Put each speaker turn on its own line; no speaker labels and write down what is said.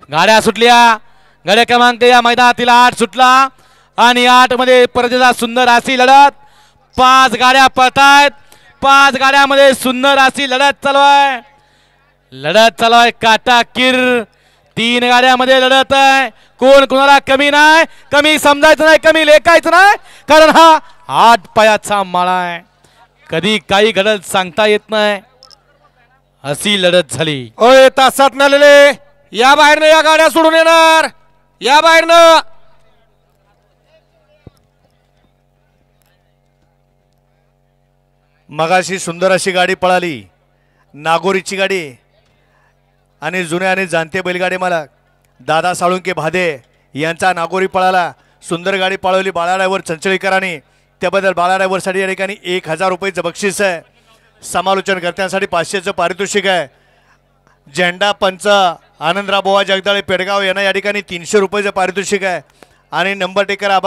गाड्या सुटल्या। गाड्या क्रमांक या मैदानातील 8 सुटला आणि 8 मध्ये परदेशा सुंदर अशी लढत। 5 गाड्या पळतायत। 5 गाड्यामध्ये सुंदर अशी लढत चालू आहे। लढत चालू आहे काटाकीर। 3 गाड्यामध्ये लढत आहे। कोण कोणाला कमी नाही, कमी समजायचं नाही, कमी लेखायचं नाही, कारण हा 8 पायाचा माळा आहे। कधी काही घडत सांगता येत नाही, अशी लढत झाली।
ओय तासात नालेले या बाहेरनं या गाड्या सोडून येणार, या बाहेरनं।
मगाशी सुंदर अशी गाडी पळाली, नागोरीची गाडी आणि जुने आणि जाणते बैलगाडी मालक दादा साळुंके भादे यांचा नागोरी पळाला। सुंदर गाडी पळवली बाळा ड्रायव्हर चंचळीकरांनी, त्याबद्दल बाळा ड्रायव्हरसाठी या ठिकाणी 1000 रुपयाचं बक्षीस आहे। समालोचनकर्त्यांसाठी 500चं पारितोषिक आहे। झेंडा पंच आनंदराव बोवा जगदाळे पेडगाव यांना या ठिकाणी 300 रुपयाचं पारितोषिक आहे आणि नंबर टेकर आबा